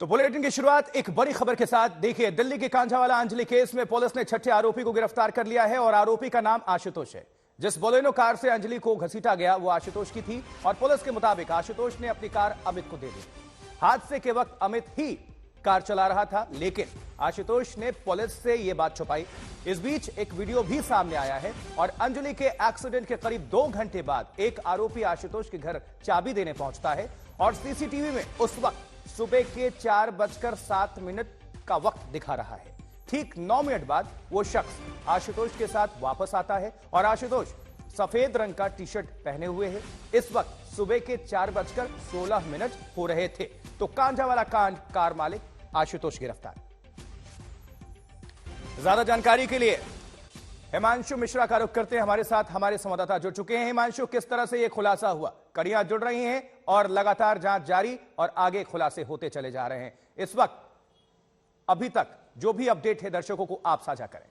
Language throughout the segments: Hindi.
तो बुलेटिन की शुरुआत एक बड़ी खबर के साथ। देखिए, दिल्ली के कांझावाला अंजलि केस में पुलिस ने छठे आरोपी को गिरफ्तार कर लिया है और आरोपी का नाम आशुतोष है। जिस बोलेनो कार से अंजलि को घसीटा गया वो आशुतोष की थी और पुलिस के मुताबिक आशुतोष ने अपनी कार अमित को दे दी। हादसे के वक्त अमित ही कार चला रहा था, लेकिन आशुतोष ने पुलिस से यह बात छुपाई। इस बीच एक वीडियो भी सामने आया है और अंजलि के एक्सीडेंट के करीब 2 घंटे बाद एक आरोपी आशुतोष के घर चाबी देने पहुंचता है और सीसीटीवी में उस वक्त सुबह के 4:07 का वक्त दिखा रहा है। ठीक 9 मिनट बाद वो शख्स आशुतोष के साथ वापस आता है और आशुतोष सफेद रंग का टी शर्ट पहने हुए है। इस वक्त सुबह के 4:16 हो रहे थे। तो कांझावाला कांड कार मालिक आशुतोष गिरफ्तार। ज्यादा जानकारी के लिए हिमांशु मिश्रा का रुख करते हैं। हमारे साथ हमारे संवाददाता जुड़ चुके हैं। हिमांशु, किस तरह से यह खुलासा हुआ? कड़ियां जुड़ रही हैं और लगातार जांच जारी और आगे खुलासे होते चले जा रहे हैं। इस वक्त अभी तक जो भी अपडेट है दर्शकों को आप साझा करें।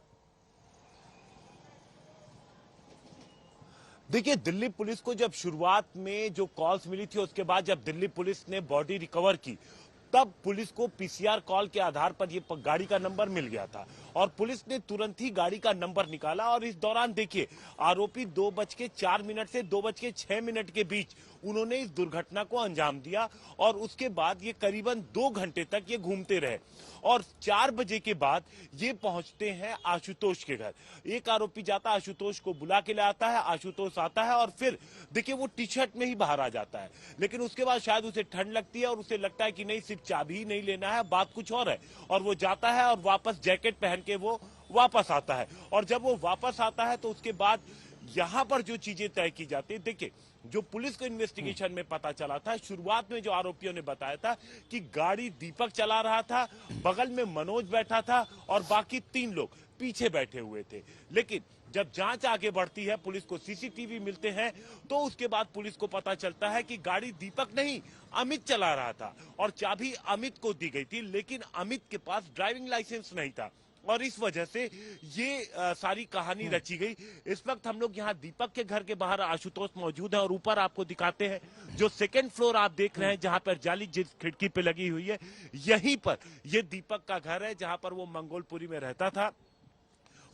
देखिए, दिल्ली पुलिस को जब शुरुआत में जो कॉल्स मिली थी उसके बाद जब दिल्ली पुलिस ने बॉडी रिकवर की तब पुलिस को पीसीआर कॉल के आधार पर ये गाड़ी का नंबर मिल गया था और पुलिस ने तुरंत ही गाड़ी का नंबर निकाला। और इस दौरान देखिए, आरोपी 2:04 से 2:06 के बीच उन्होंने इस दुर्घटना को अंजाम दिया और उसके बाद ये करीबन 2 घंटे तक ये घूमते रहे और 4 बजे के बाद ये पहुंचते हैं आशुतोष के घर। एक आरोपी जाता है, आशुतोष को बुला के ले आता है, आशुतोष आता है और फिर देखिए वो टी शर्ट में ही बाहर आ जाता है। लेकिन उसके बाद शायद उसे ठंड लगती है और उसे लगता है कि नहीं, सिर्फ चाबी ही नहीं लेना है, बात कुछ और है, और वो जाता है और वापस जैकेट पहन के वो वापस आता है। और जब वो वापस आता है तो उसके बाद यहां पर जो चीजें तय की जाती है, देखिए जो पुलिस को इन्वेस्टिगेशन में पता चला था, शुरुआत में जो आरोपियों ने बताया था कि गाड़ी दीपक चला रहा था, बगल में मनोज बैठा था और बाकी 3 लोग पीछे बैठे हुए थे। लेकिन जब जांच आगे बढ़ती है, पुलिस को सीसीटीवी मिलते हैं, तो उसके बाद पुलिस को पता चलता है कि गाड़ी दीपक नहीं अमित चला रहा था और चाबी अमित को दी गई थी, लेकिन अमित के पास ड्राइविंग लाइसेंस नहीं था और इस वजह से ये सारी कहानी रची गई। इस वक्त हम लोग यहाँ दीपक के घर के बाहर आशुतोष मौजूद है और ऊपर आपको दिखाते हैं जो 2nd फ्लोर आप देख रहे हैं, जहां पर जाली जिस खिड़की पे लगी हुई है, यहीं पर ये दीपक का घर है जहां पर वो मंगोलपुरी में रहता था।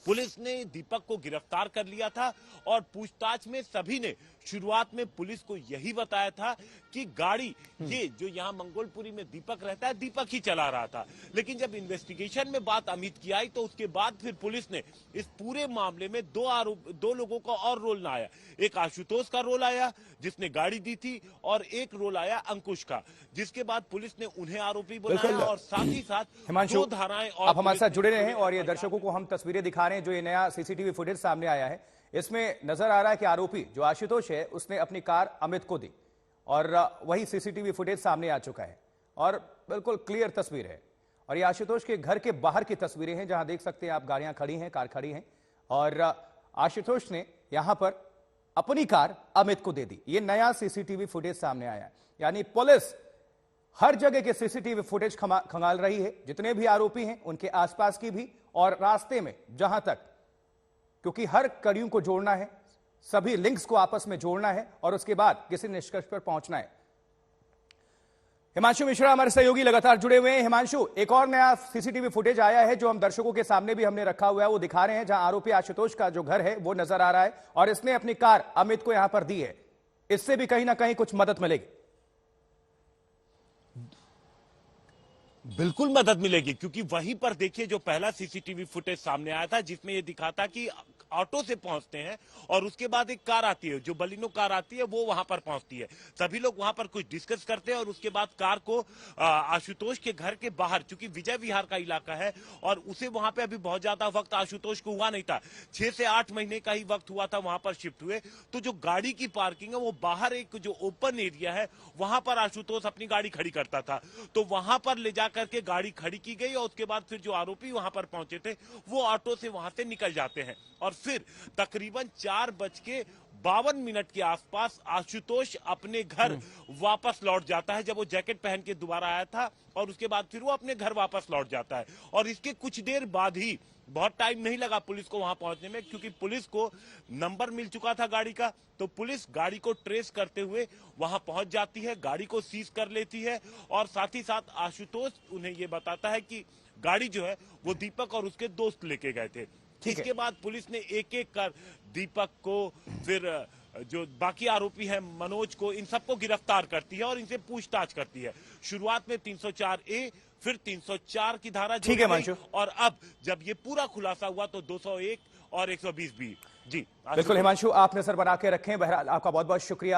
पुलिस ने दीपक को गिरफ्तार कर लिया था और पूछताछ में सभी ने शुरुआत में पुलिस को यही बताया था कि गाड़ी ये जो यहाँ मंगोलपुरी में दीपक रहता है, दीपक ही चला रहा था। लेकिन जब इन्वेस्टिगेशन में बात अमित की आई तो उसके बाद फिर पुलिस ने इस पूरे मामले में 2 लोगों का और रोल आया। एक आशुतोष का रोल आया जिसने गाड़ी दी थी और एक रोल आया अंकुश का, जिसके बाद पुलिस ने उन्हें आरोपी बनाया और साथ ही साथ 2 धाराएं और आप हमारे साथ जुड़े रहे हैं और ये दर्शकों को हम तस्वीरें दिखा रहे हैं। जो ये नया सीसीटीवी फुटेज सामने आया है, इसमें नजर आ रहा है कि आरोपी जो आशुतोष है उसने अपनी कार अमित को दी और वही सीसीटीवी फुटेज सामने आ चुका है और बिल्कुल क्लियर तस्वीर है। और ये आशुतोष के घर के बाहर की तस्वीरें हैं जहां देख सकते हैं आप, गाड़ियां खड़ी हैं, कार खड़ी हैं और आशुतोष ने यहां पर अपनी कार अमित को दे दी। ये नया सीसीटीवी फुटेज सामने आया है। यानी पुलिस हर जगह के सीसीटीवी फुटेज खंगाल रही है, जितने भी आरोपी हैं उनके आसपास की भी और रास्ते में जहां तक, क्योंकि हर कड़ियों को जोड़ना है, सभी लिंक्स को आपस में जोड़ना है और उसके बाद किसी निष्कर्ष पर पहुंचना है। हिमांशु मिश्रा हमारे सहयोगी लगातार जुड़े हुए हैं। हिमांशु, एक और नया सीसीटीवी फुटेज आया है जो हम दर्शकों के सामने भी हमने रखा हुआ है, वो दिखा रहे हैं जहां आरोपी आशुतोष का जो घर है वो नजर आ रहा है और इसने अपनी कार अमित को यहां पर दी है। इससे भी कहीं ना कहीं कुछ मदद मिलेगी। बिल्कुल मदद मिलेगी, क्योंकि वहीं पर देखिए जो पहला सीसीटीवी फुटेज सामने आया था जिसमें ये दिखाता कि ऑटो से पहुंचते हैं और उसके बाद एक कार आती है, जो बलिनो कार आती है वो वहां पर पहुंचती है। सभी लोग वहां पर कुछ डिस्कस करते हैं और उसके बाद कार को आशुतोष के घर के बाहर, चूंकि विजय विहार का इलाका है और उसे वहां पे अभी बहुत ज्यादा वक्त आशुतोष को हुआ नहीं था, 6 से 8 महीने का ही वक्त हुआ था वहां पर शिफ्ट हुए। तो जो गाड़ी की पार्किंग है वो बाहर एक जो ओपन एरिया है वहां पर आशुतोष अपनी गाड़ी खड़ी करता था, तो वहां पर ले जाकर के गाड़ी खड़ी की गई और उसके बाद फिर जो आरोपी वहां पर पहुंचे थे वो ऑटो से वहां से निकल जाते हैं और फिर तकरीबन 4 52 मिनट के आसपास आशुतोष अपने घर वापस लौट जाता है, जब वो जैकेट पहन के दोबारा आया था, और उसके बाद फिर वो अपने घर वापस लौट जाता है। और इसके कुछ देर बाद ही, बहुत टाइम नहीं लगा पुलिस को वहां पहुंचने में, क्योंकि पुलिस को नंबर मिल चुका था गाड़ी का, तो पुलिस गाड़ी को ट्रेस करते हुए वहां पहुंच जाती है, गाड़ी को सीज कर लेती है, और साथ ही साथ आशुतोष उन्हें ये बताता है कि गाड़ी जो है वो दीपक और उसके दोस्त लेके गए थे। इसके बाद पुलिस ने एक एक कर दीपक को, फिर जो बाकी आरोपी हैं मनोज को, इन सबको गिरफ्तार करती है और इनसे पूछताछ करती है। शुरुआत में 304A, फिर 304 की धारा ठीक है मंशु, और अब जब ये पूरा खुलासा हुआ तो 201 और 120B। जी बिल्कुल हिमांशु, आप नजर बना के रखें। बहरहाल आपका बहुत बहुत शुक्रिया।